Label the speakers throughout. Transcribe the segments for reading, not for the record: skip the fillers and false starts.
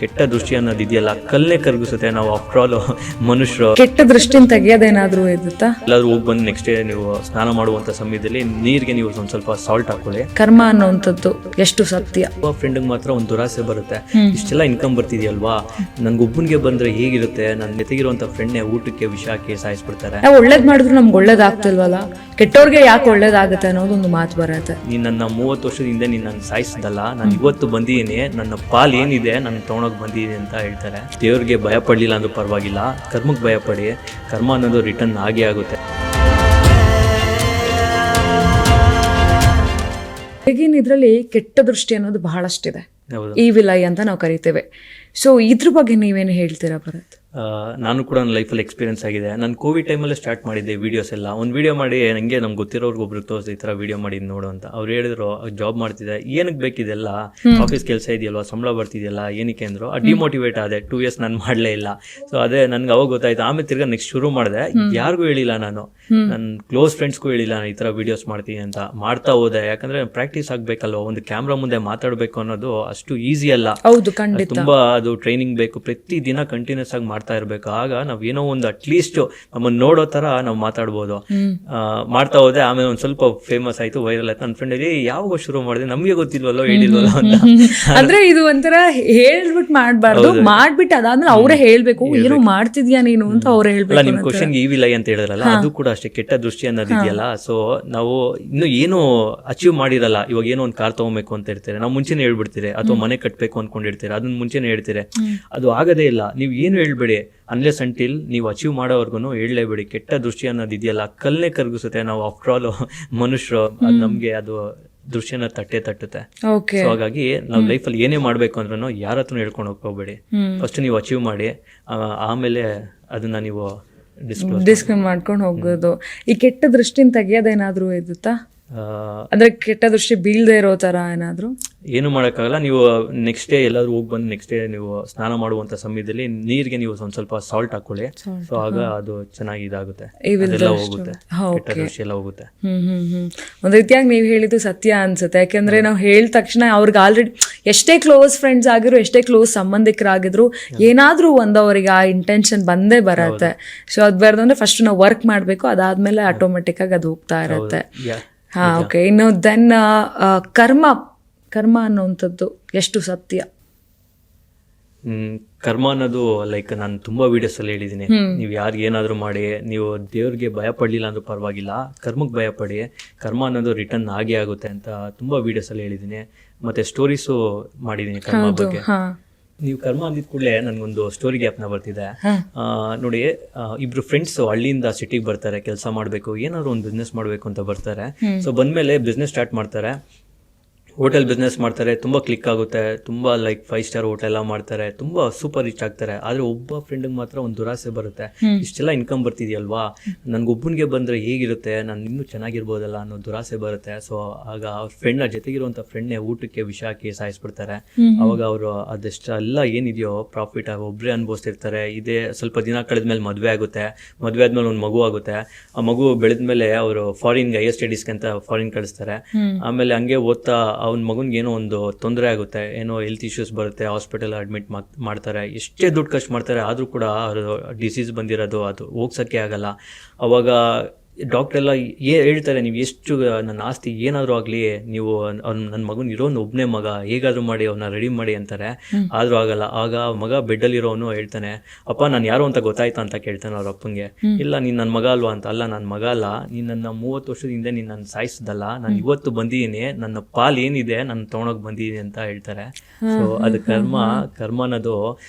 Speaker 1: ಕೆಟ್ಟ ದೃಷ್ಟಿ ಅನ್ನೋದು ಇದೆಯಲ್ಲ ಕಲ್ಲೇ ಕರಗಿಸುತ್ತೆ. ನಾವು ಆಫ್ಟರ್ ಆಲ್ ಮನುಷ್ಯರು.
Speaker 2: ಕೆಟ್ಟ ದೃಷ್ಟಿನ ತೆಗಿಯೋದೇನಾದ್ರೂ ಇರುತ್ತಾ?
Speaker 1: ಎಲ್ಲಾದ್ರೂ ಹೋಗಿ ಬಂದು ನೆಕ್ಸ್ಟ್ ಡೇ ನೀವು ಸ್ನಾನ ಮಾಡುವಂತ ಸಮಯದಲ್ಲಿ ನೀರಿಗೆ ನೀವು ಒಂದ್ ಸ್ವಲ್ಪ ಸಾಲ್ಟ್ ಹಾಕೊಳ್ಳಿ.
Speaker 2: ಕರ್ಮ ಅನ್ನೋಂಥದ್ದು ಎಷ್ಟು ಸತ್ಯ.
Speaker 1: ಫ್ರೆಂಡ್ಗೆ ಮಾತ್ರ ಒಂದು ದುರಾಸೆ ಬರುತ್ತೆ, ಇಷ್ಟೆಲ್ಲ ಇನ್ಕಮ್ ಬರ್ತಿದೆಯಲ್ವಾ, ನನ್ಗೊಬ್ಬನಿಗೆ ಬಂದ್ರೆ ಹೇಗಿರುತ್ತೆ, ನನ್ನ ಜೊತೆಗಿರುವಂತ ಫ್ರೆಂಡ್ನೇ ಊಟಕ್ಕೆ ವಿಷ ಹಾಕಿ ಸಾಯಿಸ್ಬಿಡ್ತಾರೆ.
Speaker 2: ನಾವು ಒಳ್ಳೇದ್ ಮಾಡಿದ್ರು ನಮ್ಗೆ ಒಳ್ಳೇದಾಗ್ತಿಲ್ವಲ್ಲ, ಕೆಟ್ಟವ್ರಿಗೆ ಯಾಕೆ ಒಳ್ಳೇದಾಗುತ್ತೆ ಅನ್ನೋದೊಂದು ಮಾತು ಬರುತ್ತೆ.
Speaker 1: ನೀನ್ ನನ್ನ 30 ವರ್ಷದ ಹಿಂದೆ ನೀನ್ ನನ್ನ ಸಾಯಿಸಿದಲ್ಲ, ನಾನು ಇವತ್ತು ಬಂದಿದ್ದೀನಿ, ನನ್ನ ಪಾಲ್ ಏನಿದೆ ನನ್ನ ತಗೊಂಡೋಗಿ ಬಂದಿದ್ದೀನಿ ಅಂತ ಹೇಳ್ತಾರೆ. ದೇವ್ರಿಗೆ ಭಯ ಪಡ್ಲಿಲ್ಲ ಅಂದ್ರೂ ಪರವಾಗಿಲ್ಲ, ಕರ್ಮಕ್ಕೆ ಭಯ ಪಡಿ, ಕರ್ಮ ಅನ್ನೋದು ರಿಟರ್ನ್ ಆಗೇ ಆಗುತ್ತೆ.
Speaker 2: ಈಗಿನ ಇದ್ರಲ್ಲಿ ಕೆಟ್ಟ ದೃಷ್ಟಿ ಅನ್ನೋದು ಬಹಳಷ್ಟಿದೆ,
Speaker 1: ಹೌದು.
Speaker 2: ಈ ವಿಲೈ ಅಂತ ನಾವು ಕರಿತೇವೆ. ಸೊ ಇದ್ರ ಬಗ್ಗೆ ನೀವೇನು ಹೇಳ್ತೀರಾ ಭರತ್?
Speaker 1: ನಾನು ಕೂಡ ನನ್ನ ಲೈಫಲ್ಲಿ ಎಕ್ಸ್ಪೀರಿಯನ್ಸ್ ಆಗಿದೆ. ನಾನು ಕೋವಿಡ್ ಟೈಮಲ್ಲೇ ಸ್ಟಾರ್ಟ್ ಮಾಡಿದ್ದೆ ವಿಡಿಯೋಸ್ ಎಲ್ಲ. ಒಂದು ವಿಡಿಯೋ ಮಾಡಿ ನನಗೆ ನಮ್ಗೆ ಗೊತ್ತಿರೋರ್ಗೆ ಒಬ್ರು ತೋರಿಸಿ ಈ ಥರ ವಿಡಿಯೋ ಮಾಡಿ ನೋಡು ಅಂತ. ಅವ್ರು ಹೇಳಿದ್ರು ಜಾಬ್ ಮಾಡ್ತಿದ್ದೆ, ಏನಕ್ಕೆ ಬೇಕಿದೆಲ್ಲ, ಆಫೀಸ್ ಕೆಲಸ ಇದೆಯಲ್ವಾ, ಸಂಬಳ ಬರ್ತಿದೆಯಲ್ಲ, ಏನಕ್ಕೆ ಅಂದರು. ಡಿಮೋಟಿವೇಟ್ ಆದೆ. 2 years ನಾನು ಮಾಡಲೇ ಇಲ್ಲ. ಸೊ ಅದೇ ನನಗೆ ಅವಾಗ ಗೊತ್ತಾಯ್ತು. ಆಮೇಲೆ ತಿರ್ಗಾ ನೆಕ್ಸ್ಟ್ ಶುರು ಮಾಡಿದೆ. ಯಾರಿಗೂ ಹೇಳಿಲ್ಲ ನಾನು, ನನ್ನ ಕ್ಲೋಸ್ ಫ್ರೆಂಡ್ಸ್ಗೂ ಹೇಳಿಲ್ಲ ನಾನು ಈ ಥರ ವಿಡಿಯೋಸ್ ಮಾಡ್ತೀನಿ ಅಂತ. ಮಾಡ್ತಾ ಹೋದೆ, ಯಾಕಂದ್ರೆ ಪ್ರಾಕ್ಟೀಸ್ ಆಗಬೇಕಲ್ವ, ಒಂದು ಕ್ಯಾಮ್ರಾ ಮುಂದೆ ಮಾತಾಡಬೇಕು ಅನ್ನೋದು ಅಷ್ಟು ಈಸಿ ಅಲ್ಲ.
Speaker 2: ಹೌದು, ಖಂಡಿತ.
Speaker 1: ತುಂಬಾ ಅದು ಟ್ರೈನಿಂಗ್ ಬೇಕು, ಪ್ರತಿ ದಿನ ಕಂಟಿನ್ಯೂಸ್ ಆಗಿ ಮಾಡ್ತಾ ಇರ್ಬೇಕು. ಆಗ ನಾವ್ ಏನೋ ಒಂದು ಅಟ್ಲೀಸ್ಟ್ ನಮ್ಮನ್ನ ನೋಡೋ ತರ ನಾವು ಮಾತಾಡ್ಬೋದು. ಮಾಡ್ತಾ ಹೋದೆ. ಆಮೇಲೆ ಒಂದ್ ಸ್ವಲ್ಪ ಫೇಮಸ್ ಆಯ್ತು, ವೈರಲ್ ಆಯ್ತು. ನನ್ನ ಫ್ರೆಂಡ್ ಹೇಳಿ ಯಾವಾಗ ಶುರು ಮಾಡಿದೆ, ನಮ್ಗೆ ಗೊತ್ತಿಲ್ವಲ್ಲೋ, ಹೇಳಿಲ್ವಲ್ಲ ಅಂತ.
Speaker 2: ಅಂದ್ರೆ ಇದು ಒಂಥರ ಹೇಳ್ಬಿಟ್ಟು ಮಾಡ್ಬಾರ್ದು, ಮಾಡ್ಬಿಟ್ಟು ಅದಾದ್ಮೇಲೆ ಅವರೇ ಹೇಳ್ಬೇಕು, ಏನೋ ಮಾಡ್ತಿದ್ಯಾ ನೀನು ಅಂತ ಅವ್ರೇ ಹೇಳ್ಬೇಕು.
Speaker 1: ನಿಮ್ ಕ್ವಶನ್ ಈ ವಿಲೈ ಅಂತ ಹೇಳಿದ್ರಲ್ಲ, ಅದು ಕೂಡ ಅಷ್ಟೇ ಕೆಟ್ಟ ದೃಷ್ಟಿ ಅನ್ನೋದು ಇದೆಯಲ್ಲ. ಸೊ ನಾವು ಇನ್ನು ಏನು ಅಚೀವ್ ಮಾಡಿರಲ್ಲ, ಇವಾಗ ಏನೋ ಒಂದು ಕಾರ್ ತಗೋಬೇಕು ಅಂತ ಇರ್ತೀರಿ, ನಾವು ಮುಂಚೆನೆ ಹೇಳ್ಬಿಡ್ತೀರಿ, ಅಥವಾ ಮನೆ ಕಟ್ಬೇಕು ಅನ್ಕೊಂಡಿರ್ತೀರಿ, ಅದನ್ನ ಮುಂಚೆನೆ ಹೇಳ್ತೀರಿ. ಅದು ಆಗದೇ ಇಲ್ಲ. ನೀವು ಏನು ಹೇಳ್ಬೇಡಿ, ಅನ್ಲೆಸ್ ಅಂಟಿಲ್ ನೀವು ಅಚೀವ್ ಮಾಡೋವರ್ಗು ಹೇಳಲೇಬೇಡಿ. ಕೆಟ್ಟ ದೃಷ್ಟಿ ಅನ್ನೋದು ಇದೆಯಲ್ಲ ಕಲ್ಲೇ ಕರಗಿಸುತ್ತೆ. ನಾವು ಆಫ್ಟರ್ ಆಲ್ ಮನುಷ್ಯರು, ನಮ್ಗೆ ಅದು ದೃಶ್ಯನ ತಟ್ಟುತ್ತೆ. ಸೊ ಹಾಗಾಗಿ ನಾವು ಲೈಫಲ್ಲಿ ಏನೇ ಮಾಡ್ಬೇಕು ಅಂದ್ರೂ ಯಾರ ಹತ್ರ ಹೇಳ್ಕೊಂಡು ಹೋಗ್ಕೋಬೇಡಿ. ಫಸ್ಟ್ ನೀವು ಅಚೀವ್ ಮಾಡಿ, ಆಮೇಲೆ ಅದನ್ನ ನೀವು
Speaker 2: ಡಿಸ್ಕ್ರೈಬ್ ಮಾಡ್ಕೊಂಡು ಹೋಗೋದು. ಈ ಕೆಟ್ಟ ದೃಷ್ಟಿನ ತೆಗಿಯೋದೇನಾದ್ರೂ ಇರುತ್ತಾ? ಅಂದ್ರೆ ಕೆಟ್ಟ ದೃಷ್ಟಿ ಬೀಳದೆ ಇರೋ ತರ ಏನಾದ್ರು?
Speaker 1: ಏನು ಮಾಡೋಕ್ಕಾಗಲ್ಲ. ನೀವು ನೆಕ್ಸ್ಟ್ ಡೇ ಎಲ್ಲಾದ್ರೂ ಹೋಗಿ ಬಂದು ನೆಕ್ಸ್ಟ್ ಡೇ ನೀವು ಸ್ನಾನ ಮಾಡುವಂತ ಸಮಯದಲ್ಲಿ ನೀರಿಗೆ ನೀವು ಒಂದ್ ಸ್ವಲ್ಪ ಸಾಲ್ಟ್ ಹಾಕೊಳ್ಳಿ. ಸೊ ಆಗ ಅದು ಚೆನ್ನಾಗಿ ಇದಾಗುತ್ತೆ, ಅದೆಲ್ಲ ಹೋಗುತ್ತೆ, ಕೆಟ್ಟ ದೃಷ್ಟಿ ಎಲ್ಲ ಹೋಗುತ್ತೆ.
Speaker 2: ಒಂದ್ ರೀತಿಯಾಗಿ ನೀವು ಹೇಳಿದ್ದು ಸತ್ಯ ಅನ್ಸುತ್ತೆ. ಯಾಕೆಂದ್ರೆ ನಾವು ಹೇಳಿದ ತಕ್ಷಣ ಅವ್ರಿಗೆ ಆಲ್ರೆಡಿ ಎಷ್ಟೇ ಕ್ಲೋಸ್ ಫ್ರೆಂಡ್ಸ್ ಆಗಿದ್ರು, ಎಷ್ಟೇ ಕ್ಲೋಸ್ ಸಂಬಂಧಿಕರಾಗಿದ್ರು, ಏನಾದ್ರೂ ಅವರಿಗೆ ಆ ಇಂಟೆನ್ಷನ್ ಬಂದೇ ಬರತ್ತೆ. ಸೊ ಅದ್ ಬರ್ದಂದ್ರೆ ಫಸ್ಟ್ ನಾವು ವರ್ಕ್ ಮಾಡ್ಬೇಕು, ಅದಾದ್ಮೇಲೆ ಆಟೋಮೆಟಿಕ್ ಆಗಿ ಅದು ಹೋಗ್ತಾ ಇರತ್ತೆ. ಹಾ, ಓಕೆ. ಇನ್ನು ದೆನ್ ಕರ್ಮ ಅನ್ನೋಂಥದ್ದು ಎಷ್ಟು ಸತ್ಯ?
Speaker 1: ಕರ್ಮ ಅನ್ನೋದು ಲೈಕ್ ನಾನು ತುಂಬಾ ವಿಡಿಯೋಸ್ ಅಲ್ಲಿ ಹೇಳಿದ್ದೀನಿ. ನೀವು ಯಾರಿಗೆ ಏನಾದ್ರು ಮಾಡಿ, ನೀವು ದೇವ್ರಿಗೆ ಭಯ ಪಡ್ಲಿಲ್ಲ ಅಂದ್ರೂ ಪರವಾಗಿಲ್ಲ, ಕರ್ಮಕ್ಕೆ ಭಯ ಪಡಿ, ಕರ್ಮ ಅನ್ನೋದು ರಿಟರ್ನ್ ಆಗೇ ಆಗುತ್ತೆ ಅಂತ ತುಂಬಾ ವಿಡಿಯೋಸ್ ಅಲ್ಲಿ ಹೇಳಿದ್ದೀನಿ. ಮತ್ತೆ ಸ್ಟೋರೀಸು ಮಾಡಿದ್ದೀನಿ ಕರ್ಮ ಬಗ್ಗೆ. ನೀವು ಕರ್ಮ ಅಂದಿದ್ ಕೂಡಲೇ ನನ್ಗೊಂದು ಸ್ಟೋರಿ ಜ್ಞಾಪನ ಬರ್ತಿದೆ. ನೋಡಿ, ಇಬ್ರು ಫ್ರೆಂಡ್ಸ್ ಹಳ್ಳಿಯಿಂದ ಸಿಟಿಗೆ ಬರ್ತಾರೆ, ಕೆಲಸ ಮಾಡ್ಬೇಕು, ಏನಾದ್ರು ಒಂದು ಬಿಸ್ನೆಸ್ ಮಾಡ್ಬೇಕು ಅಂತ ಬರ್ತಾರೆ. ಸೊ ಬಂದ್ಮೇಲೆ ಬಿಸ್ನೆಸ್ ಸ್ಟಾರ್ಟ್ ಮಾಡ್ತಾರೆ. ಹೋಟೆಲ್ ಬಿಸ್ನೆಸ್ ಮಾಡ್ತಾರೆ, ತುಂಬ ಕ್ಲಿಕ್ ಆಗುತ್ತೆ, ತುಂಬ ಲೈಕ್ 5 star ಹೋಟೆಲ್ ಎಲ್ಲ ಮಾಡ್ತಾರೆ, ತುಂಬ ಸೂಪರ್ ರಿಚ್ ಆಗ್ತಾರೆ. ಆದರೆ ಒಬ್ಬ ಫ್ರೆಂಡ್ಗೆ ಮಾತ್ರ ಒಂದು ದುರಾಸೆ ಬರುತ್ತೆ, ಇಷ್ಟೆಲ್ಲ ಇನ್ಕಮ್ ಬರ್ತಿದೆಯಲ್ವಾ, ನನ್ಗೊಬ್ಬನಿಗೆ ಬಂದರೆ ಹೇಗಿರುತ್ತೆ, ನಾನು ಇನ್ನೂ ಚೆನ್ನಾಗಿರ್ಬೋದಲ್ಲ ಅನ್ನೋ ದುರಾಸೆ ಬರುತ್ತೆ. ಸೊ ಆಗ ಅವ್ರ ಫ್ರೆಂಡ್ನ ಜೊತೆಗಿರುವಂಥ ಫ್ರೆಂಡ್ನೇ ಊಟಕ್ಕೆ ವಿಷ ಹಾಕಿ ಸಾಯಿಸ್ಬಿಡ್ತಾರೆ. ಅವಾಗ ಅವರು ಅದೆಷ್ಟೆಲ್ಲ ಏನಿದೆಯೋ ಪ್ರಾಫಿಟ್ ಒಬ್ಬರೇ ಅನುಭವಿಸ್ತಿರ್ತಾರೆ. ಇದೇ ಸ್ವಲ್ಪ ದಿನ ಕಳೆದ್ಮೇಲೆ ಮದುವೆ ಆಗುತ್ತೆ, ಮದುವೆ ಆದ್ಮೇಲೆ ಒಂದು ಮಗು ಆಗುತ್ತೆ. ಆ ಮಗು ಬೆಳೆದ್ಮೇಲೆ ಅವರು ಫಾರಿನ್ಗೆ ಹೈಯರ್ ಸ್ಟಡೀಸ್ಗೆ ಅಂತ ಫಾರಿನ್ ಕಳಿಸ್ತಾರೆ. ಆಮೇಲೆ ಹಂಗೆ ಓದ್ತಾ ಅವ್ನ ಮಗನ್ಗೆ ಏನೋ ಒಂದು ತೊಂದರೆ ಆಗುತ್ತೆ, ಏನೋ ಹೆಲ್ತ್ ಇಶ್ಯೂಸ್ ಬರುತ್ತೆ, ಹಾಸ್ಪಿಟಲ್ ಅಡ್ಮಿಟ್ ಮಾಡ್ತಾರೆ. ಎಷ್ಟೇ ದುಡ್ಡು ಖರ್ಚು ಮಾಡ್ತಾರೆ ಆದರೂ ಕೂಡ ಡಿಸೀಸ್ ಬಂದಿರೋದು ಅದು ಹೋಗ್ಸೋಕ್ಕೆ ಆಗಲ್ಲ. ಅವಾಗ ಡಾಕ್ಟರ್ ಎಲ್ಲ ಹೇಳ್ತಾರೆ, ನೀವು ಎಷ್ಟು ನನ್ನ ಆಸ್ತಿ ಏನಾದರೂ ಆಗಲಿ, ನೀವು ನನ್ನ ಮಗನ ಇರೋನು ಒಬ್ಬನೇ ಮಗ, ಹೇಗಾದರೂ ಮಾಡಿ ಅವನ್ನ ರೆಡಿ ಮಾಡಿ ಅಂತಾರೆ. ಆದರೂ ಆಗಲ್ಲ. ಆಗ ಮಗ ಬೆಡ್ಡಲ್ಲಿರೋನು ಹೇಳ್ತಾನೆ, ಅಪ್ಪ ನಾನು ಯಾರು ಅಂತ ಗೊತ್ತಾಯ್ತಾ ಅಂತ ಕೇಳ್ತಾನೆ ಅವ್ರ ಅಪ್ಪಂಗೆ. ಇಲ್ಲ, ನೀನು ನನ್ನ ಮಗ ಅಲ್ವಾ ಅಂತ. ಅಲ್ಲ, ನನ್ನ ಮಗ ಅಲ್ಲ, ನೀನು ನನ್ನ 30 ವರ್ಷದ ಹಿಂದೆ ನೀನು ನನ್ನ ಸಾಯಿಸ್ದಲ್ಲ, ನಾನು ಇವತ್ತು ಬಂದಿದ್ದೀನಿ, ನನ್ನ ಪಾಲ್ ಏನಿದೆ ನಾನು ತೊಗೊಂಡೋಗಿ ಬಂದಿದ್ದೀನಿ ಅಂತ ಹೇಳ್ತಾರೆ. ಸೊ ಅದು ಕರ್ಮ ಅನ್ನೋದು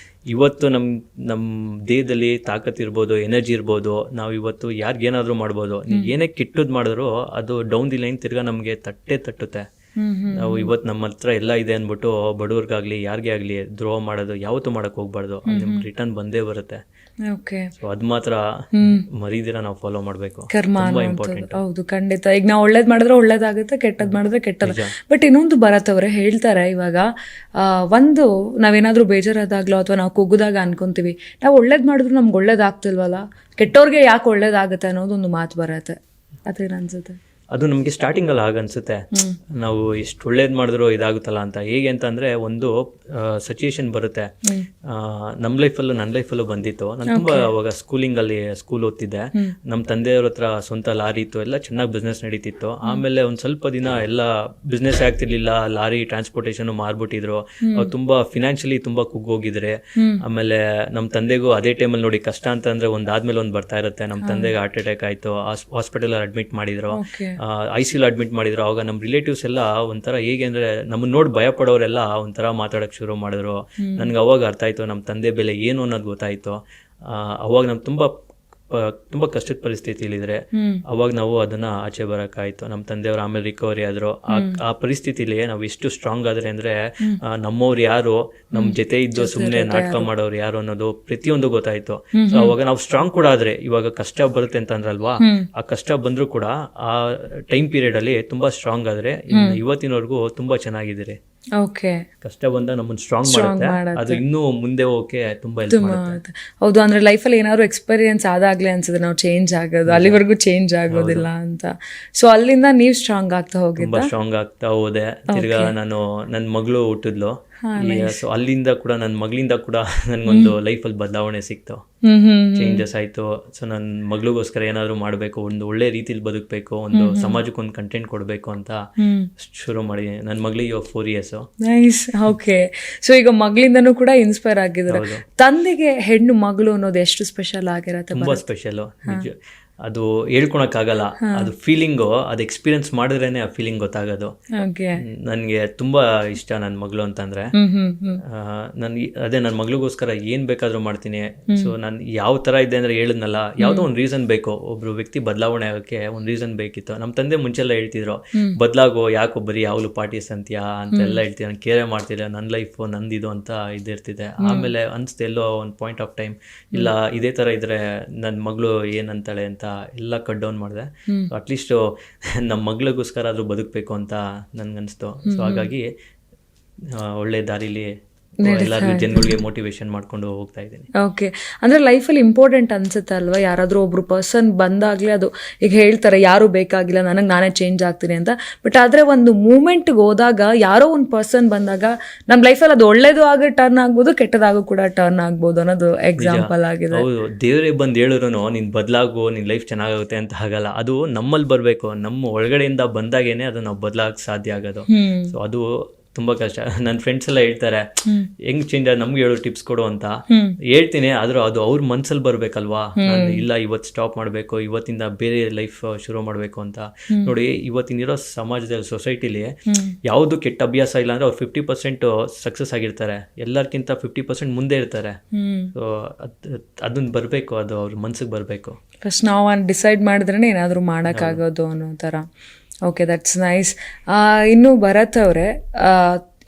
Speaker 1: ಇವತ್ತು ನಮ್ಮ ದೇಹದಲ್ಲಿ ತಾಕತ್ ಇರ್ಬೋದು, ಎನರ್ಜಿ ಇರ್ಬೋದು, ನಾವು ಇವತ್ತು ಯಾರಿಗೇನಾದ್ರೂ ಮಾಡ್ಬೋದು. ನೀವು ಏನೇ ಕೆಟ್ಟದ್ದು ಮಾಡಿದ್ರು ಅದು ಡೌನ್ ದಿ ಲೈನ್ ತಿರ್ಗಾ ನಮಗೆ ತಟ್ಟುತ್ತೆ. ನಾವು ಇವತ್ತು ನಮ್ಮ ಹತ್ರ ಎಲ್ಲ ಇದೆ ಅಂದ್ಬಿಟ್ಟು ಬಡವ್ರಿಗಾಗ್ಲಿ ಯಾರಿಗೇ ಆಗಲಿ ದ್ರೋಹ ಮಾಡೋದು ಯಾವತ್ತೂ ಮಾಡಕ್ ಹೋಗ್ಬಾರ್ದು. ನಿಮ್ಗೆ ರಿಟರ್ನ್ ಬಂದೇ ಬರುತ್ತೆ. ಸೊ ಅದ್ ಮಾತ್ರ ಮರೀದಿರ ನಾವು ಫಾಲೋ ಮಾಡ್ಬೇಕು.
Speaker 2: ಕರ್ಮ ಇಂಪಾರ್ಟೆಂಟ್. ಹೌದು, ಖಂಡಿತ. ಈಗ ನಾವು ಒಳ್ಳೇದ್ ಮಾಡಿದ್ರೆ ಒಳ್ಳೇದಾಗುತ್ತೆ, ಕೆಟ್ಟದ್ ಮಾಡಿದ್ರೆ ಕೆಟ್ಟದ. ಬಟ್ ಇನ್ನೊಂದು ಭರತ್ ಹೇಳ್ತಾರೆ, ಇವಾಗ ಒಂದು ನಾವೇನಾದ್ರೂ ಬೇಜಾರಾದಾಗ್ಲೋ ಅಥವಾ ನಾವು ಕುಗ್ಗುದಾಗ ಅನ್ಕೊಂತೀವಿ, ನಾವು ಒಳ್ಳೇದ್ ಮಾಡಿದ್ರು ನಮ್ಗೆ ಒಳ್ಳೇದಾಗ್ತಿಲ್ವಲ್ಲ, ಕೆಟ್ಟವ್ರಿಗೆ ಯಾಕೆ ಒಳ್ಳೇದಾಗುತ್ತೆ ಅನ್ನೋದೊಂದು ಮಾತು ಬರತ್ತೆ. ಅದೇನು ಅನ್ಸುತ್ತೆ?
Speaker 1: ಅದು ನಮಗೆ ಸ್ಟಾರ್ಟಿಂಗಲ್ಲಿ ಆಗನ್ಸುತ್ತೆ ನಾವು ಎಷ್ಟು ಒಳ್ಳೇದು ಮಾಡಿದ್ರು ಇದಾಗುತ್ತಲ್ಲ ಅಂತ. ಹೇಗೆ ಅಂತಂದರೆ ಒಂದು ಸಿಚುಯೇಷನ್ ಬರುತ್ತೆ, ನಮ್ಮ ಲೈಫಲ್ಲೂ ನನ್ನ ಲೈಫಲ್ಲೂ ಬಂದಿತ್ತು. ನಾನು ತುಂಬ ಅವಾಗ ಸ್ಕೂಲ್ ಓದ್ತಿದ್ದೆ. ನಮ್ಮ ತಂದೆಯವ್ರ ಹತ್ರ ಸ್ವಂತ ಲಾರಿ ಇತ್ತು, ಎಲ್ಲ ಚೆನ್ನಾಗಿ ಬಿಸ್ನೆಸ್ ನಡೀತಿತ್ತು. ಆಮೇಲೆ ಒಂದು ಸ್ವಲ್ಪ ದಿನ ಎಲ್ಲ ಬಿಸ್ನೆಸ್ ಆಗ್ತಿರ್ಲಿಲ್ಲ, ಲಾರಿ ಟ್ರಾನ್ಸ್ಪೋರ್ಟೇಷನ್ ಮಾರ್ಬಿಟ್ಟಿದ್ರು. ಅವ್ರು ತುಂಬ ಫಿನಾನ್ಷಿಯಲಿ ತುಂಬ ಕುಗ್ಗೋಗಿದ್ರೆ. ಆಮೇಲೆ ನಮ್ಮ ತಂದೆಗೂ ಅದೇ ಟೈಮಲ್ಲಿ ನೋಡಿ ಕಷ್ಟ ಅಂತಂದ್ರೆ ಒಂದಾದ್ಮೇಲೆ ಒಂದು ಬರ್ತಾ ಇರುತ್ತೆ. ನಮ್ಮ ತಂದೆಗೆ ಹಾರ್ಟ್ ಅಟ್ಯಾಕ್ ಆಯಿತು, ಹಾಸ್ಪಿಟಲ್ ಅಡ್ಮಿಟ್ ಮಾಡಿದ್ರು, ICU ಅಡ್ಮಿಟ್ ಮಾಡಿದ್ರು. ಅವಾಗ ನಮ್ಮ ರಿಲೇಟಿವ್ಸ್ ಎಲ್ಲ ಒಂಥರ ಹೇಗೆ ಅಂದರೆ ನಮ್ಮನ್ನ ನೋಡಿ ಭಯ ಪಡೋರೆಲ್ಲ ಒಂಥರ ಮಾತಾಡೋಕ್ಕೆ ಶುರು ಮಾಡಿದ್ರು. ನನಗೆ ಅವಾಗ ಅರ್ಥ ಆಯಿತು ನಮ್ಮ ತಂದೆ ಬೆಲೆ ಏನು ಅನ್ನೋದು ಗೊತ್ತಾಯಿತು. ಅವಾಗ ನಮ್ಗೆ ತುಂಬ ಕಷ್ಟದ ಪರಿಸ್ಥಿತಿಲಿದ್ರೆ ಅವಾಗ ನಾವು ಅದನ್ನ ಆಚೆ ಬರೋಕ್ಕಾಯ್ತು. ನಮ್ಮ ತಂದೆಯವರು ಆಮೇಲೆ ರಿಕವರಿ ಆದರು. ಆ ಪರಿಸ್ಥಿತಿಲಿ ನಾವು ಎಷ್ಟು ಸ್ಟ್ರಾಂಗ್ ಆದ್ರೆ ಅಂದರೆ ನಮ್ಮವ್ರು ಯಾರು, ನಮ್ಮ ಜೊತೆ ಇದ್ದು ಸುಮ್ಮನೆ ನಾಟಕ ಮಾಡೋರು ಯಾರು ಅನ್ನೋದು ಪ್ರತಿಯೊಂದು ಗೊತ್ತಾಯ್ತು. ಸೊ ಅವಾಗ ನಾವು ಸ್ಟ್ರಾಂಗ್ ಕೂಡ ಆದ್ರೆ, ಇವಾಗ ಕಷ್ಟ ಬರುತ್ತೆ ಅಂತ ಅಂದ್ರಲ್ವಾ, ಆ ಕಷ್ಟ ಬಂದರೂ ಕೂಡ ಆ ಟೈಮ್ ಪೀರಿಯಡ್ ಅಲ್ಲಿ ತುಂಬಾ ಸ್ಟ್ರಾಂಗ್ ಆದ್ರೆ ಇವತ್ತಿನವರೆಗೂ ತುಂಬಾ ಚೆನ್ನಾಗಿದ್ದೀರಿ.
Speaker 2: ಓಕೆ,
Speaker 1: ಕಷ್ಟ ಬಂದ ನಮ್ಮನ್ನು ಸ್ಟ್ರಾಂಗ್ ಮಾಡುತ್ತೆ, ಅದು ಇನ್ನೂ ಮುಂದೆ ಹೋಗಕ್ಕೆ ತುಂಬಾ ಹೆಲ್ಪ್ ಮಾಡುತ್ತೆ.
Speaker 2: ಹೌದು, ಅಂದ್ರೆ ಲೈಫಲ್ಲಿ ಏನಾದ್ರು ಎಕ್ಸ್ಪೀರಿಯನ್ಸ್ ಆದಾಗ್ಲೇ ಅನ್ಸುತ್ತೆ ನಾವು ಚೇಂಜ್ ಆಗೋದು, ಅಲ್ಲಿವರೆಗೂ ಚೇಂಜ್ ಆಗೋದಿಲ್ಲ ಅಂತ. ಸೊ ಅಲ್ಲಿಂದ ನೀವು ಸ್ಟ್ರಾಂಗ್ ಆಗ್ತಾ ಹೋಗಿದ್ದ?
Speaker 1: ತುಂಬಾ ಸ್ಟ್ರಾಂಗ್ ಆಗ್ತಾ ಹೋದೆ. ತಿರ್ಗಾ ನಾನು ನನ್ನ ಮಗಳು ಹುಟ್ಟಿದ್ಲು. ಸೊ ಅಲ್ಲಿಂದ ಕೂಡ ನನ್ನ ಮಗಳಿಂದ ಕೂಡ ನನ್ಗೊಂದು ಲೈಫಲ್ಲಿ ಬದಲಾವಣೆ ಸಿಕ್ತು, ಚೇಂಜಸ್ ಆಯ್ತು. ಸೊ ನನ್ನ ಮಗಳಿಗೋಸ್ಕರ ಏನಾದ್ರು ಮಾಡಬೇಕು, ಒಂದು ಒಳ್ಳೆ ರೀತಿಲಿ ಬದುಕಬೇಕು, ಒಂದು ಸಮಾಜಕ್ಕೆ ಒಂದು ಕಂಟೆಂಟ್ ಕೊಡಬೇಕು ಅಂತ ಶುರು ಮಾಡಿ. ನನ್ನ ಮಗಳಿಗೆ 4 years.
Speaker 2: ನೈಸ್. ಓಕೆ, ಸೊ ಈಗ ಮಗಳಿಂದನೂ ಕೂಡ ಇನ್ಸ್ಪೈರ್ ಆಗಿದ್ರೆ. ತಂದೆಗೆ ಹೆಣ್ಣು ಮಗಳು ಅನ್ನೋದು ಎಷ್ಟು ಸ್ಪೆಷಲ್ ಆಗಿರತ್ತೆ?
Speaker 1: ತುಂಬಾ ಸ್ಪೆಷಲ್. ಅದು ಹೇಳ್ಕೊಳಕ್ಕಾಗಲ್ಲ, ಅದು ಫೀಲಿಂಗು, ಅದು ಎಕ್ಸ್ಪೀರಿಯನ್ಸ್ ಮಾಡಿದ್ರೇನೆ ಆ ಫೀಲಿಂಗ್ ಗೊತ್ತಾಗೋದು. ನನಗೆ ತುಂಬಾ ಇಷ್ಟ ನನ್ನ ಮಗಳು ಅಂತಂದ್ರೆ. ಅದೇ ನನ್ನ ಮಗಳಿಗೋಸ್ಕರ ಏನ್ ಬೇಕಾದ್ರೂ ಮಾಡ್ತೀನಿ. ಸೊ ನಾನು ಯಾವ ತರ ಇದ್ದೆ ಅಂದ್ರೆ ಹೇಳಿದ್ನಲ್ಲ, ಯಾವ್ದೋ ಒಂದು ರೀಸನ್ ಬೇಕು, ಒಬ್ರು ವ್ಯಕ್ತಿ ಬದಲಾವಣೆ ಆಗಕ್ಕೆ ಒಂದು ರೀಸನ್ ಬೇಕಿತ್ತು. ನಮ್ಮ ತಂದೆ ಮುಂಚೆಲ್ಲ ಹೇಳ್ತಿದ್ರು, ಬದಲಾಗೋ, ಯಾಕೋ ಬರೀ ಯಾವ್ಲು ಪಾರ್ಟೀಸ್ ಅಂತೀಯಾ ಅಂತೆಲ್ಲ ಹೇಳ್ತಿದ್ದೆ. ನಾನು ಕೇರೆ ಮಾಡ್ತಿದ್ದೆ, ನನ್ನ ಲೈಫ್ ನಂದಿದು ಅಂತ ಇದಿರ್ತಿದ್ದೆ. ಆಮೇಲೆ ಅನ್ಸ್ತೆ ಎಲ್ಲೋ ಒಂದು ಪಾಯಿಂಟ್ ಆಫ್ ಟೈಮ್, ಇಲ್ಲ ಇದೇ ತರ ಇದ್ರೆ ನನ್ನ ಮಗಳು ಏನಂತಾಳೆ ಅಂತ ಎಲ್ಲ ಕಟ್ ಡೌನ್ ಮಾಡಿದೆ. ಅಟ್ಲೀಸ್ಟ್ ನಮ್ಮ ಮಗಳಿಗೋಸ್ಕರ ಆದ್ರೂ ಬದುಕಬೇಕು ಅಂತ ನನ್ಗನ್ಸ್ತು. ಸೊ ಹಾಗಾಗಿ ಒಳ್ಳೆ ದಾರಿಲಿ ಎಲ್ಲರಿಗೂ ಜನಗಳಿಗೆ ಮೋಟಿವೇಶನ್ ಮಾಡ್ಕೊಂಡು ಹೋಗ್ತಾ ಇದ್ದೀನಿ.
Speaker 2: ಓಕೆ, ಅಂದ್ರೆ ಲೈಫಲ್ಲಿ ಇಂಪಾರ್ಟೆಂಟ್ ಅನ್ಸುತ್ತೆ ಅಲ್ವಾ, ಯಾರಾದ್ರೂ ಒಬ್ರು ಪರ್ಸನ್ ಬಂದಾಗ್ಲೇ, ಅದು ಈಗ ಹೇಳ್ತಾರೆ ಯಾರು ಬೇಕಾಗಿಲ್ಲ, ನನಗೆ ನಾನೇ ಚೇಂಜ್ ಆಗ್ತೀನಿ ಅಂತ. ಬಟ್ ಆದ್ರೆ ಒಂದು ಮೂಮೆಂಟ್ಗೆ ಹೋದಾಗ, ಯಾರೋ ಒಂದು ಪರ್ಸನ್ ಬಂದಾಗ ನಮ್ಮ ಲೈಫಲ್ಲಿ ಅದು ಒಳ್ಳೇದು ಆಗಿ ಟರ್ನ್ ಆಗ್ಬೋದು, ಕೆಟ್ಟದಾಗೂ ಕೂಡ ಟರ್ನ್ ಆಗ್ಬೋದು ಅನ್ನೋದು ಎಕ್ಸಾಂಪಲ್ ಆಗಿದೆ.
Speaker 1: ಹೌದು, ದೇವರೇ ಬಂದು ಹೇಳಿದ್ರು ನೀನ್ ಬದಲಾಗು, ನಿನ್ ಲೈಫ್ ಚೆನ್ನಾಗುತ್ತೆ ಅಂತ ಆಗಲ್ಲ. ಅದು ನಮ್ಮಲ್ಲಿ ಬರ್ಬೇಕು, ನಮ್ಮ ಒಳಗಡೆಯಿಂದ ಬಂದಾಗೇನೆ ಅದು ನಾವು ಬದಲಾಗಕ್ಕೆ ಸಾಧ್ಯ ಆಗೋದು. ಸೊ ಅದು ತುಂಬಾ ಕಷ್ಟ. ನನ್ನ ಫ್ರೆಂಡ್ಸ್ ಎಲ್ಲ ಹೇಳ್ತಾರೆ ಹೆಂಗ್ ಚೇಂಜ್ ನಮ್ಗೆ ಹೇಳೋ ಟಿಪ್ಸ್ ಕೊಡು ಅಂತ ಹೇಳ್ತೀನಿ. ಆದ್ರೂ ಅದು ಅವ್ರ ಮನ್ಸಲ್ಲಿ ಬರ್ಬೇಕಲ್ವಾ. ಇಲ್ಲ ಇವತ್ತು ಸ್ಟಾಪ್ ಮಾಡ್ಬೇಕು, ಇವತ್ತಿಂದ ಬೇರೆ ಲೈಫ್ ಶುರು ಮಾಡ್ಬೇಕು ಅಂತ. ನೋಡಿ, ಇವತ್ತಿನಿರೋ ಸಮಾಜದಲ್ಲಿ, ಸೊಸೈಟಿಲಿ ಯಾವ್ದು ಕೆಟ್ಟ ಅಭ್ಯಾಸ ಇಲ್ಲ ಅಂದ್ರೆ ಅವ್ರು 50% ಸಕ್ಸಸ್ ಆಗಿರ್ತಾರೆ, ಎಲ್ಲರಿಗಿಂತ 50% ಮುಂದೆ ಇರ್ತಾರೆ. ಸೊ ಅದನ್ನ ಬರ್ಬೇಕು, ಅದು ಅವ್ರ ಮನ್ಸಿಗೆ ಬರ್ಬೇಕು.
Speaker 2: ಫಸ್ಟ್ ನಾವು ಡಿಸೈಡ್ ಮಾಡಿದ್ರೆ ಏನಾದ್ರು ಮಾಡೋಕ್ಕಾಗೋದು ಅನ್ನೋ ಥರ. Okay, that's nice. ಇನ್ನು ಭರತ್ ಅವರೇ,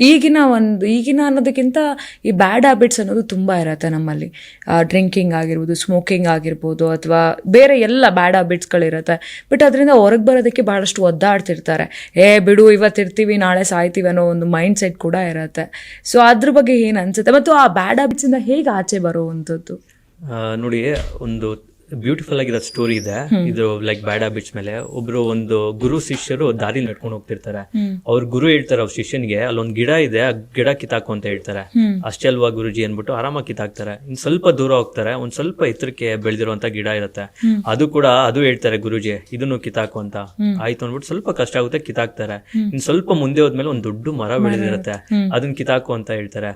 Speaker 2: ಈಗಿನ ಅನ್ನೋದಕ್ಕಿಂತ ಈ ಬ್ಯಾಡ್ ಹ್ಯಾಬಿಟ್ಸ್ ಅನ್ನೋದು ತುಂಬ ಇರುತ್ತೆ ನಮ್ಮಲ್ಲಿ. ಡ್ರಿಂಕಿಂಗ್ ಆಗಿರ್ಬೋದು, ಸ್ಮೋಕಿಂಗ್ ಆಗಿರ್ಬೋದು, ಅಥವಾ ಬೇರೆ ಎಲ್ಲ ಬ್ಯಾಡ್ ಹ್ಯಾಬಿಟ್ಸ್ಗಳಿರುತ್ತೆ. ಬಟ್ ಅದರಿಂದ ಹೊರಗೆ ಬರೋದಕ್ಕೆ ಭಾಳಷ್ಟು ಒದ್ದಾಡ್ತಿರ್ತಾರೆ. ಬಿಡು, ಇವತ್ತಿರ್ತೀವಿ ನಾಳೆ ಸಾಯ್ತೀವಿ ಅನ್ನೋ ಒಂದು ಮೈಂಡ್ ಸೆಟ್ ಕೂಡ ಇರುತ್ತೆ. ಸೊ ಅದ್ರ ಬಗ್ಗೆ ಏನು ಅನ್ಸುತ್ತೆ, ಮತ್ತು ಆ ಬ್ಯಾಡ್ ಹ್ಯಾಬಿಟ್ಸಿಂದ ಹೇಗೆ ಆಚೆ ಬರುವಂಥದ್ದು?
Speaker 1: ನೋಡಿ, ಒಂದು ಬ್ಯೂಟಿಫುಲ್ ಆಗಿರೋ ಸ್ಟೋರಿ ಇದೆ ಇದು, ಲೈಕ್ ಬ್ಯಾಡ್ ಹ್ಯಾಬಿಟ್ಸ್ ಮೇಲೆ. ಒಂದು ಗುರು ಶಿಷ್ಯರು ದಾರಿ ನಡ್ಕೊಂಡು ಹೋಗ್ತಿರ್ತಾರೆ. ಅವ್ರ ಗುರು ಹೇಳ್ತಾರೆ ಅವ್ರ ಶಿಷ್ಯನಿಗೆ, ಅಲ್ಲೊಂದ್ ಗಿಡ ಇದೆ, ಆ ಗಿಡ ಕಿತ್ತಾಕು ಅಂತ ಹೇಳ್ತಾರೆ. ಅಷ್ಟೇ ಅಲ್ವಾ ಗುರುಜಿ ಅನ್ಬಿಟ್ಟು ಆರಾಮಾಗಿ ಕಿತ್ತಾಕ್ತಾರೆ. ಇನ್ ಸ್ವಲ್ಪ ದೂರ ಹೋಗ್ತಾರೆ, ಒಂದ್ ಸ್ವಲ್ಪ ಎತ್ತರಕ್ಕೆ ಬೆಳೆದಿರುವಂತ ಗಿಡ ಇರುತ್ತೆ, ಅದು ಹೇಳ್ತಾರೆ ಗುರುಜಿ ಇದನ್ನು ಕಿತ್ತಾಕು ಅಂತ. ಆಯ್ತು ಅನ್ಬಿಟ್ಟು ಸ್ವಲ್ಪ ಕಷ್ಟ ಆಗುತ್ತೆ, ಕಿತ್ತಾಕ್ತಾರೆ. ಇನ್ ಸ್ವಲ್ಪ ಮುಂದೆ ಹೋದ್ಮೇಲೆ ಒಂದ್ ದೊಡ್ಡ ಮರ ಬೆಳೆದಿರುತ್ತೆ, ಅದನ್ನ ಕಿತ್ತಾಕು ಅಂತ ಹೇಳ್ತಾರೆ.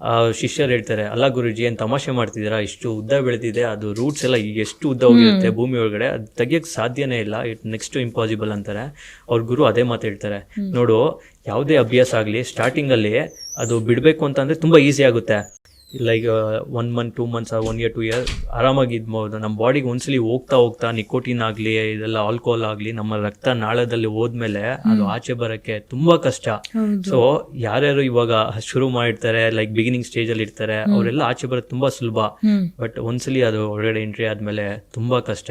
Speaker 1: ಆ ಶಿಷ್ಯರು ಹೇಳ್ತಾರೆ, ಅಲ್ಲ ಗುರುಜಿ ಏನ್ ತಮಾಷೆ ಮಾಡ್ತಿದ್ದೀರಾ, ಇಷ್ಟು ಉದ್ದ ಬೆಳೆದಿದೆ, ಅದು ರೂಟ್ಸ್ ಎಲ್ಲ ಎಷ್ಟು ಉದ್ದ ಹೋಗಿರುತ್ತೆ ಭೂಮಿ ಒಳಗಡೆ, ಅದು ತೆಗಿಯಕ್ ಸಾಧ್ಯನೇ ಇಲ್ಲ, ಇಟ್ ನೆಕ್ಸ್ಟ್ ಇಂಪಾಸಿಬಲ್ ಅಂತಾರೆ. ಅವ್ರ ಗುರು ಅದೇ ಮಾತು ಹೇಳ್ತಾರೆ, ನೋಡು ಯಾವುದೇ ಅಭ್ಯಾಸ ಆಗ್ಲಿ ಸ್ಟಾರ್ಟಿಂಗ್ ಅಲ್ಲಿ ಅದು ಬಿಡ್ಬೇಕು ಅಂತಂದ್ರೆ ತುಂಬಾ ಈಸಿ ಆಗುತ್ತೆ. Like 1 month 2 months 1 year 2 year ಆರಾಮಾಗಿ ಇದ್ಬೋದು. ನಮ್ಮ ಬಾಡಿಗೆ ಒಂದ್ಸಲಿ ಹೋಗ್ತಾ ನಿಕೋಟಿನ್ ಆಗ್ಲಿ, ಇದೆಲ್ಲ ಆಲ್ಕೋಹಾಲ್ ಆಗ್ಲಿ ನಮ್ಮ ರಕ್ತ ನಾಳದಲ್ಲಿ ಹೋದ್ಮೇಲೆ ಅದು ಆಚೆ ಬರಕ್ಕೆ ತುಂಬಾ ಕಷ್ಟ. ಸೊ ಯಾರ್ಯಾರು ಇವಾಗ ಶುರು ಮಾಡಿರ್ತಾರೆ, ಲೈಕ್ ಬಿಗಿನಿಂಗ್ ಸ್ಟೇಜ್ ಅಲ್ಲಿ ಇರ್ತಾರೆ, ಅವರೆಲ್ಲ ಆಚೆ ಬರೋದು ತುಂಬಾ ಸುಲಭ. ಬಟ್ ಒಂದ್ಸಲಿ ಅದು ಒಳಗಡೆ ಎಂಟ್ರಿ ಆದ್ಮೇಲೆ ತುಂಬಾ ಕಷ್ಟ.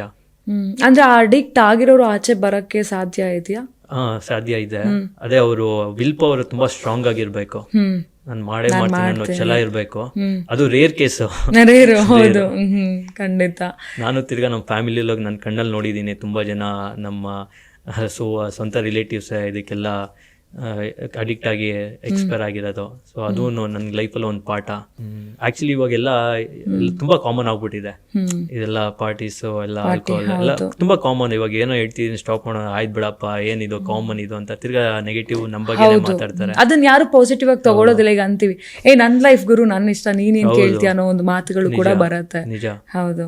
Speaker 2: ಅಂದ್ರೆ ಅಡಿಕ್ಟ್ ಆಗಿರೋರು ಆಚೆ ಬರಕ್ಕೆ ಸಾಧ್ಯ ಇದೆಯಾ?
Speaker 1: ಸಾಧ್ಯ ಇದೆ. ಅದೇ ಅವರು ವಿಲ್ ಪವರ್ ತುಂಬಾ ಸ್ಟ್ರಾಂಗ್ ಆಗಿರ್ಬೇಕು. ನಾನು ಮಾಡೇ ಮಾಡ್ತೀನಿ ಅನ್ನೋ ಛಲ ಇರ್ಬೇಕು. ಅದು ರೇರ್ ಕೇಸ್.
Speaker 2: ಹೌದು, ಖಂಡಿತ.
Speaker 1: ನಾನು ತಿರ್ಗಾ ನಮ್ಮ ಫ್ಯಾಮಿಲಿ ನನ್ನ ಕಣ್ಣಲ್ಲಿ ನೋಡಿದೀನಿ, ತುಂಬಾ ಜನ ನಮ್ಮ ಸೊ ಸ್ವಂತ ರಿಲೇಟಿವ್ಸ್ ಇದಕ್ಕೆಲ್ಲ ಅಡಿಕ್ಟ್ ಆಗಿ ಎಕ್ಸ್ಪೈರ್ ಆಗಿರೋದು. ಸೊ ಅದು ನನ್ನ ಲೈಫಲ್ಲಿ ಒಂದು ಪಾಠ. ಆಕ್ಚುಲಿ ಇವಾಗೆಲ್ಲ ತುಂಬಾ ಕಾಮನ್ ಆಗ್ಬಿಟ್ಟಿದೆ ಇದೆಲ್ಲ, ಪಾರ್ಟೀಸ್ ಎಲ್ಲ ಆಲ್ಕೋಹಾಲ್ ಎಲ್ಲ ತುಂಬಾ ಕಾಮನ್. ಇವಾಗ ಏನೋ ಹೇಳ್ತಿದೀನಿ ಸ್ಟಾಪ್ ಮಾಡೋಣ, ಆಯ್ತು ಬಿಡಪ್ಪ ಏನಿದು ಕಾಮನ್ ಇದು ಅಂತ ತಿರ್ಗಾ ನೆಗೆಟಿವ್ ನಮ್ಮ ಬಗ್ಗೆ ಮಾತಾಡ್ತಾರೆ.
Speaker 2: ಅದನ್ನ ಯಾರು ಪಾಸಿಟಿವ್ ಆಗಿ ತಗೊಳ್ಳೋದಿಲ್ಲ. ಈಗ ಅಂತೀವಿ ನನ್ ಲೈಫ್ ಗುರು, ನನ್ನ ಇಷ್ಟ, ನೀನೇನ್ ಕೇಳ್ತೀಯ ಅನ್ನೋ ಒಂದು ಮಾತುಗಳು ಕೂಡ ಬರತ್ತೆ.
Speaker 1: ನಿಜ.
Speaker 2: ಹೌದು.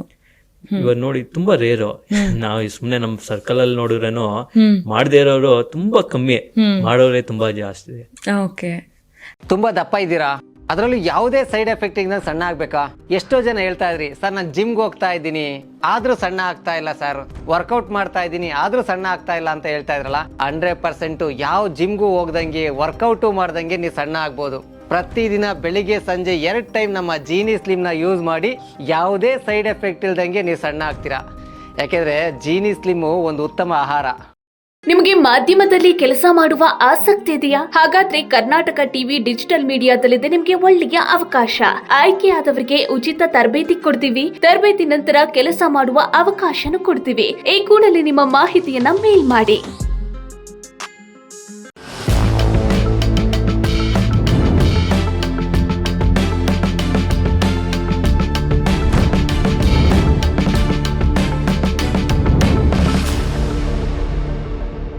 Speaker 1: ಇವಾಗ ನೋಡಿ ತುಂಬಾ ರೇರು. ನಾವು ಸುಮ್ನೆ ನಮ್ ಸರ್ಕಲ್ ಅಲ್ಲಿ ನೋಡಿದ್ರೇನು ಮಾಡದೇ ಇರೋರು ತುಂಬಾ ಕಮ್ಮಿ, ಮಾಡೋರೇ ತುಂಬಾ ಜಾಸ್ತಿ.
Speaker 2: ಓಕೆ.
Speaker 3: ತುಂಬಾ ದಪ್ಪ ಇದ್ದೀರಾ, ಅದರಲ್ಲೂ ಯಾವುದೇ ಸೈಡ್ ಎಫೆಕ್ಟ್ ಇಂದ ಸಣ್ಣ ಆಗ್ಬೇಕಾ? ಎಷ್ಟೋ ಜನ ಹೇಳ್ತಾ ಇದ್ರಿ, ಸರ್ ನಾನು ಜಿಮ್ಗೆ ಹೋಗ್ತಾ ಇದ್ದೀನಿ ಆದ್ರೂ ಸಣ್ಣ ಆಗ್ತಾ ಇಲ್ಲ ಸರ್, ವರ್ಕೌಟ್ ಮಾಡ್ತಾ ಇದ್ದೀನಿ ಆದ್ರೂ ಸಣ್ಣ ಆಗ್ತಾ ಇಲ್ಲ ಅಂತ ಹೇಳ್ತಾ ಇದ್ರಲ್ಲ. 100% ಯಾವ ಜಿಮ್ಗೂ ಹೋಗ್ದಂಗೆ ವರ್ಕೌಟು ಮಾಡ್ದಂಗೆ ನೀವು ಸಣ್ಣ ಆಗ್ಬೋದು. ಪ್ರತಿದಿನ ಬೆಳಿಗ್ಗೆ ಸಂಜೆ 2 ಟೈಮ್ ನಮ್ಮ ಜೀನಿ ಸ್ಲಿಮ್ನ ಯೂಸ್ ಮಾಡಿ ಯಾವುದೇ ಸೈಡ್ ಎಫೆಕ್ಟ್ ಇಲ್ದಂಗೆ ನೀವು ಸಣ್ಣ ಆಗ್ತೀರಾ. ಯಾಕೆಂದ್ರೆ ಜೀನಿ ಸ್ಲಿಮ್ಮು ಒಂದು ಉತ್ತಮ ಆಹಾರ.
Speaker 4: ನಿಮಗೆ ಮಾಧ್ಯಮದಲ್ಲಿ ಕೆಲಸ ಮಾಡುವ ಆಸಕ್ತಿ ಇದೆಯಾ? ಹಾಗಾದ್ರೆ ಕರ್ನಾಟಕ ಟಿವಿ ಡಿಜಿಟಲ್ ಮೀಡಿಯಾದಲ್ಲಿದೆ ನಿಮಗೆ ಒಳ್ಳೆಯ ಅವಕಾಶ. ಆಯ್ಕೆಯಾದವರಿಗೆ ಉಚಿತ ತರಬೇತಿ ಕೊಡ್ತೀವಿ. ತರಬೇತಿ ನಂತರ ಕೆಲಸ ಮಾಡುವ ಅವಕಾಶನೂ ಕೊಡ್ತೀವಿ. ಈ ಕೂಡಲೇ ನಿಮ್ಮ ಮಾಹಿತಿಯನ್ನ ಮೇಲ್ ಮಾಡಿ.